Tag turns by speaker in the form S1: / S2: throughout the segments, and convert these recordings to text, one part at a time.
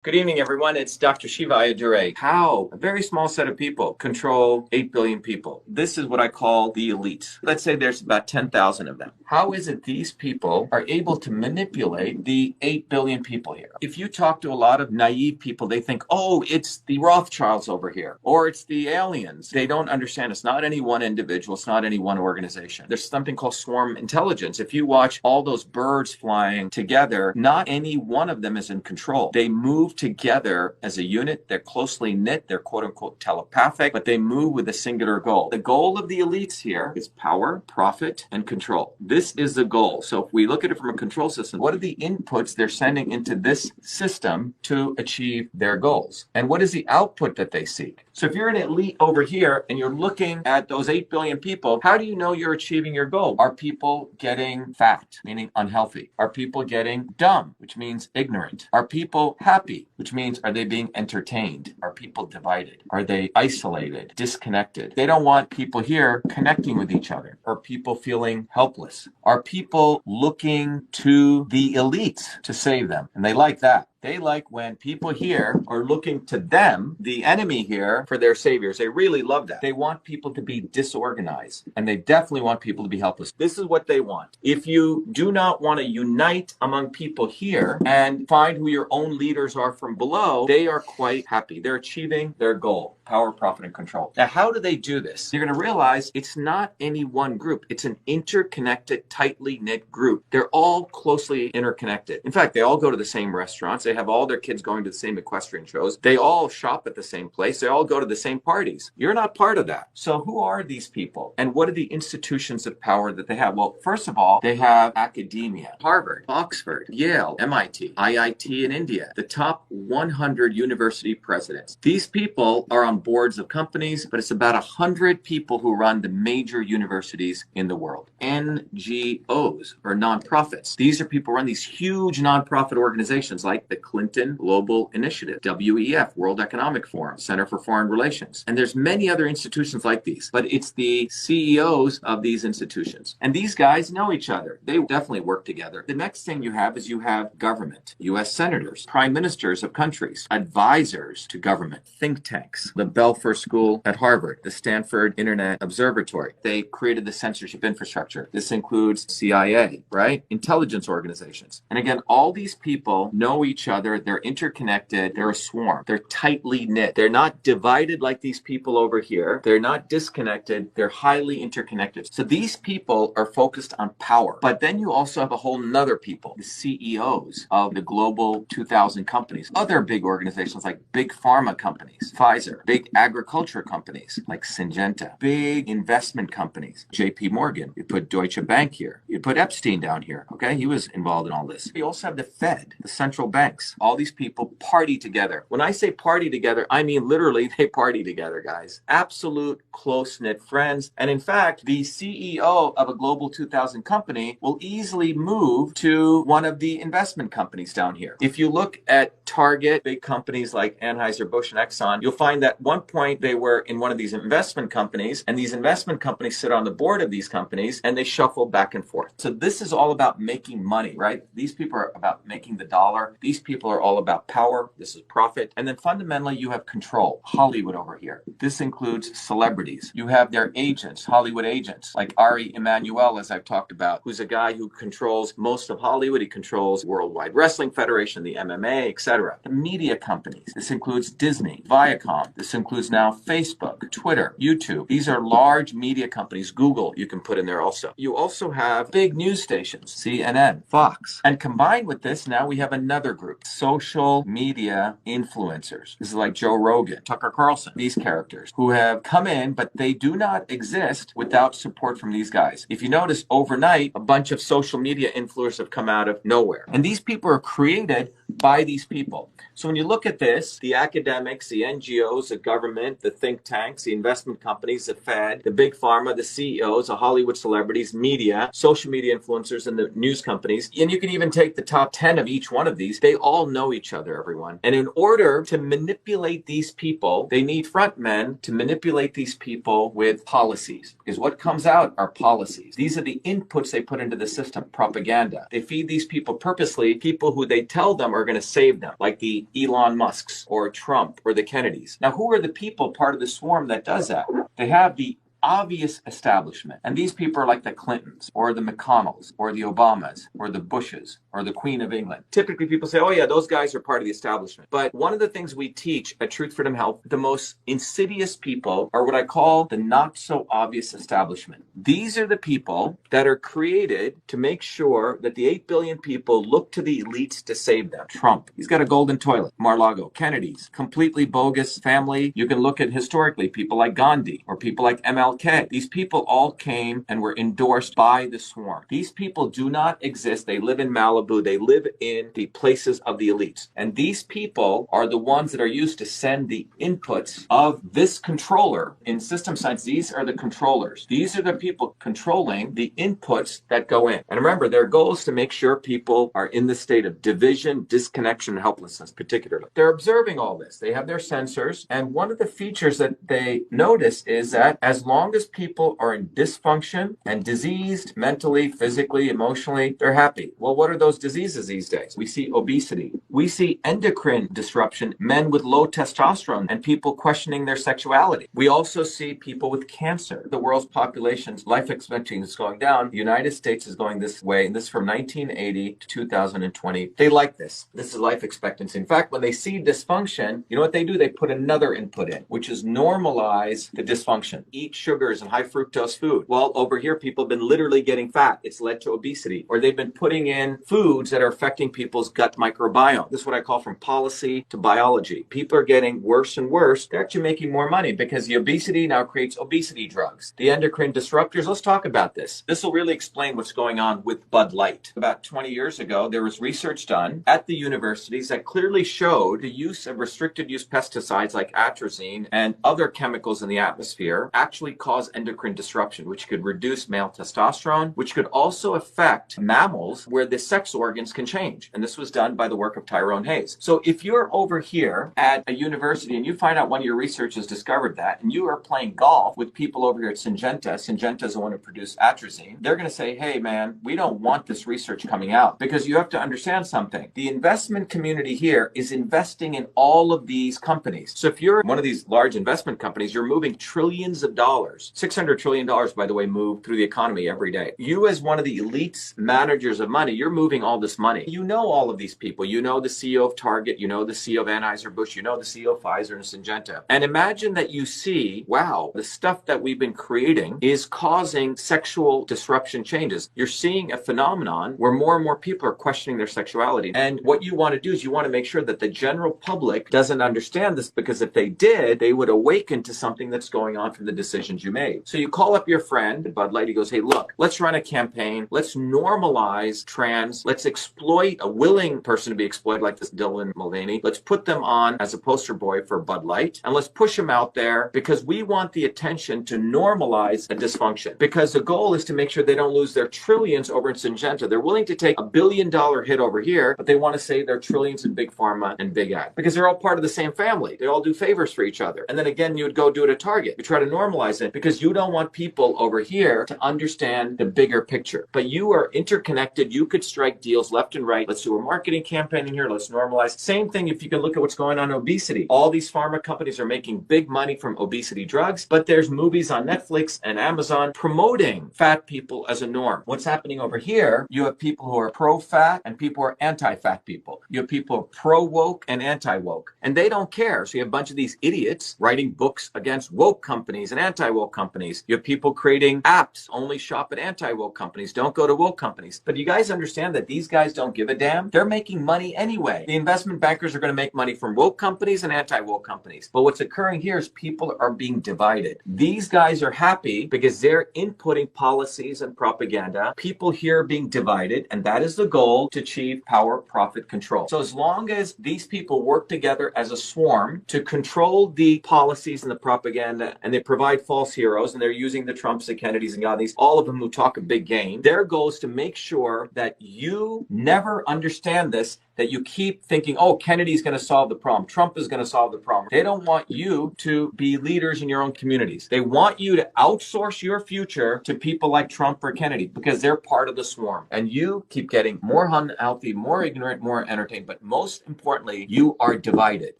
S1: Good evening, everyone. It's Dr. Shiva Ayyadurai. How a very small set of people control 8 billion people. This is what I call the elites. Let's say there's about 10,000 of them. How is it these people are able to manipulate the 8 billion people here? If you talk to a lot of naive people, they think, oh, it's the Rothschilds over here, or it's the aliens. They don't understand it's not any one individual, it's not any one organization. There's something called swarm intelligence. If you watch all those birds flying together, not any one of them is in control. They move together as a unit. They're closely knit. They're quote unquote telepathic, but they move with a singular goal. The goal of the elites here is power, profit, and control. This is the goal. So if we look at it from a control system, what are the inputs they're sending into this system to achieve their goals? And what is the output that they seek? So if you're an elite over here and you're looking at those 8 billion people, how do you know you're achieving your goal? Are people getting fat, meaning unhealthy? Are people getting dumb, which means ignorant? Are people happy, which means are they being entertained? Are people divided? Are they isolated, disconnected? They don't want people here connecting with each other. Are people feeling helpless? Are people looking to the elites to save them? And they like that. They like when people here are looking to them, the enemy here, for their saviors. They really love that. They want people to be disorganized, and they definitely want people to be helpless. This is what they want. If you do not want to unite among people here and find who your own leaders are from below, they are quite happy. They're achieving their goal. Power, profit, and control. Now, how do they do this? You're going to realize it's not any one group. It's an interconnected, tightly knit group. They're all closely interconnected. In fact, they all go to the same restaurants. They have all their kids going to the same equestrian shows. They all shop at the same place. They all go to the same parties. You're not part of that. So who are these people? And what are the institutions of power that they have? Well, first of all, they have academia. Harvard, Oxford, Yale, MIT, IIT in India, the top 100 university presidents. These people are on boards of companies, but it's about 100 people who run the major universities in the world. NGOs, or nonprofits. These are people who run these huge nonprofit organizations like the Clinton Global Initiative, WEF, World Economic Forum, Center for Foreign Relations. And there's many other institutions like these, but it's the CEOs of these institutions. And these guys know each other. They definitely work together. The next thing you have is you have government, US senators, prime ministers of countries, advisors to government, think tanks, the Belfer School at Harvard, the Stanford Internet Observatory. They created the censorship infrastructure. This includes CIA, right? Intelligence organizations. And again, all these people know each other. They're interconnected. They're a swarm. They're tightly knit. They're not divided like these people over here. They're not disconnected. They're highly interconnected. So these people are focused on power. But then you also have a whole nother people, the CEOs of the global 2,000 companies, other big organizations like big pharma companies, Pfizer, big agriculture companies like Syngenta, big investment companies, J.P. Morgan. You put Deutsche Bank here. You put Epstein down here. Okay, he was involved in all this. You also have the Fed, the central banks. All these people party together. When I say party together, I mean literally they party together, guys. Absolute close-knit friends. And in fact, the CEO of a global 2,000 company will easily move to one of the investment companies down here. If you look at Target, big companies like Anheuser-Busch and Exxon, you'll find that at one point they were in one of these investment companies, and these investment companies sit on the board of these companies, and they shuffle back and forth. So this is all about making money, right? These people are about making the dollar. These people are all about power. This is profit. And then fundamentally, you have control. Hollywood over here. This includes celebrities. You have their agents, Hollywood agents, like Ari Emanuel, as I've talked about, who's a guy who controls most of Hollywood. He controls Worldwide Wrestling Federation, the MMA, etc. The media companies. This includes Disney, Viacom. This includes now Facebook, Twitter, YouTube. These are large media companies. Google, you can put in there also. You also have big news stations, CNN, Fox. And combined with this, now we have another group, social media influencers. This is like Joe Rogan, Tucker Carlson, these characters who have come in, but they do not exist without support from these guys. If you notice, overnight, a bunch of social media influencers have come out of nowhere. And these people are created by these people. So when you look at this, the academics, the NGOs, the government, the think tanks, the investment companies, the Fed, the big pharma, the CEOs, the Hollywood celebrities, media, social media influencers, and the news companies, and you can even take the top 10 of each one of these, they all know each other, everyone. And in order to manipulate these people, they need front men to manipulate these people with policies. Because what comes out are policies. These are the inputs they put into the system, propaganda. They feed these people purposely, people who they tell them are going to save them, like the Elon Musks or Trump or the Kennedys. Now, who are the people part of the swarm that does that? They have the obvious establishment. And these people are like the Clintons or the McConnells or the Obamas or the Bushes or the Queen of England. Typically people say, oh yeah, those guys are part of the establishment. But one of the things we teach at Truth, Freedom, Health, the most insidious people are what I call the not so obvious establishment. These are the people that are created to make sure that the 8 billion people look to the elites to save them. Trump, he's got a golden toilet. Mar-a-Lago, Kennedy's, completely bogus family. You can look at historically people like Gandhi or people like MLK. These people all came and were endorsed by the swarm. These people do not exist. They live in Malibu. They live in the places of the elites. And these people are the ones that are used to send the inputs of this controller. In system science, these are the controllers. These are the people controlling the inputs that go in. And remember, their goal is to make sure people are in the state of division, disconnection, and helplessness, particularly. They're observing all this. They have their sensors. And one of the features that they notice is that as long as people are in dysfunction and diseased mentally, physically, emotionally, they're happy. Well, what are those diseases these days? We see obesity. We see endocrine disruption, men with low testosterone and people questioning their sexuality. We also see people with cancer. The world's population's life expectancy is going down. The United States is going this way, and this is from 1980 to 2020. They like this. This is life expectancy. In fact, when they see dysfunction, you know what they do? They put another input in, which is normalize the dysfunction. Eat sugars and high fructose food. Well, over here, people have been literally getting fat. It's led to obesity. Or they've been putting in foods that are affecting people's gut microbiome. This is what I call from policy to biology. People are getting worse and worse. They're actually making more money because the obesity now creates obesity drugs. The endocrine disruptors, let's talk about this. This will really explain what's going on with Bud Light. About 20 years ago, there was research done at the universities that clearly showed the use of restricted use pesticides like atrazine and other chemicals in the atmosphere actually cause endocrine disruption, which could reduce male testosterone, which could also affect mammals where the sex organs can change. And this was done by the work of Tyrone Hayes. So if you're over here at a university and you find out one of your researchers discovered that, and you are playing golf with people over here at Syngenta is the one who produced atrazine, they're going to say, hey man, we don't want this research coming out, because you have to understand something. The investment community here is investing in all of these companies. So if you're one of these large investment companies, you're moving trillions of dollars. $600 trillion, by the way, move through the economy every day. You as one of the elites managers of money, you're moving all this money. You know all of these people. You know the CEO of Target. You know the CEO of Anheuser-Busch. You know the CEO of Pfizer and Syngenta. And imagine that you see, wow, the stuff that we've been creating is causing sexual disruption changes. You're seeing a phenomenon where more and more people are questioning their sexuality. And what you want to do is you want to make sure that the general public doesn't understand this, because if they did, they would awaken to something that's going on from the decisions you made. So you call up your friend, Bud Light, he goes, hey, look, let's run a campaign. Let's normalize trans. Let's exploit a willing person to be exploited like this Dylan Mulvaney. Let's put them on as a poster boy for Bud Light, and let's push them out there because we want the attention to normalize a dysfunction, because the goal is to make sure they don't lose their trillions over in Syngenta. They're willing to take $1 billion hit over here, but they want to save their trillions in big pharma and big ag, because they're all part of the same family. They all do favors for each other. And then again, you would go do it at Target. You try to normalize it because you don't want people over here to understand the bigger picture. But you are interconnected. You could strike deals left and right. Let's do a marketing campaign in here. Let's normalize. Same thing if you can look at what's going on in obesity. All these pharma companies are making big money from obesity drugs, but there's movies on Netflix and Amazon promoting fat people as a norm. What's happening over here, you have people who are pro-fat and people who are anti-fat people. You have people who are pro-woke and anti-woke, and they don't care. So you have a bunch of these idiots writing books against woke companies and anti-woke companies. You have people creating apps, only shop at anti-woke companies, don't go to woke companies. But you guys understand that these guys don't give a damn? They're making money anyway. The investment bankers are going to make money from woke companies and anti-woke companies. But what's occurring here is people are being divided. These guys are happy because they're inputting policies and propaganda. People here are being divided, and that is the goal, to achieve power, profit, control. So as long as these people work together as a swarm to control the policies and the propaganda, and they provide false heroes, and they're using the Trumps, the Kennedys, and Gandhis, all of them who talk a big game, their goal is to make sure that you never understand this, that you keep thinking, oh, Kennedy's going to solve the problem. Trump is going to solve the problem. They don't want you to be leaders in your own communities. They want you to outsource your future to people like Trump or Kennedy because they're part of the swarm. And you keep getting more unhealthy, more ignorant, more entertained. But most importantly, you are divided.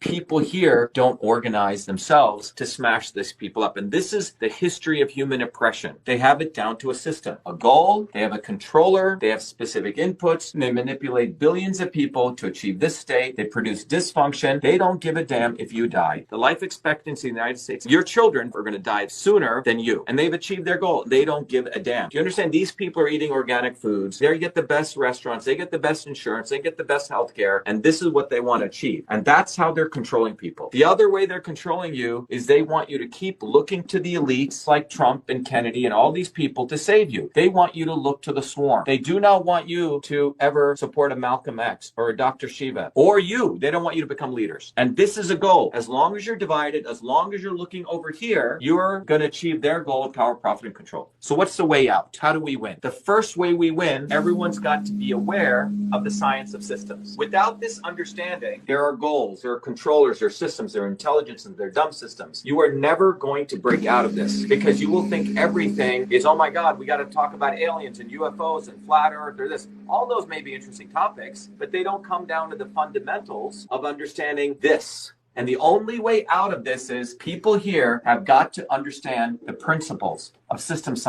S1: People here don't organize themselves to smash these people up. And this is the history of human oppression. They have it down to a system, a goal, they have a controller, they have specific inputs, and they manipulate billions of people to achieve this state. They produce dysfunction. They don't give a damn if you die. The life expectancy in the United States, your children are going to die sooner than you. And they've achieved their goal. They don't give a damn. Do you understand? These people are eating organic foods. They get the best restaurants. They get the best insurance. They get the best health care. And this is what they want to achieve. And that's how they're controlling people. The other way they're controlling you is they want you to keep looking to the elites like Trump and Kennedy and all these people to save you. They want you to look to the swarm. They do not want you to ever support a Malcolm X or a Dr. Shiva or you. They don't want you to become leaders. And this is a goal. As long as you're divided, as long as you're looking over here, you're going to achieve their goal of power, profit, and control. So what's the way out? How do we win? The first way we win, everyone's got to be aware of the science of systems. Without this understanding, there are goals, there are controllers, there are systems, there are intelligence, and there are dumb systems. You are never going to break out of this because you will think everything is, oh my God, we got to talk about aliens and UFOs and flat earth or this. All those may be interesting topics, but they don't come down to the fundamentals of understanding this. And the only way out of this is people here have got to understand the principles of system science.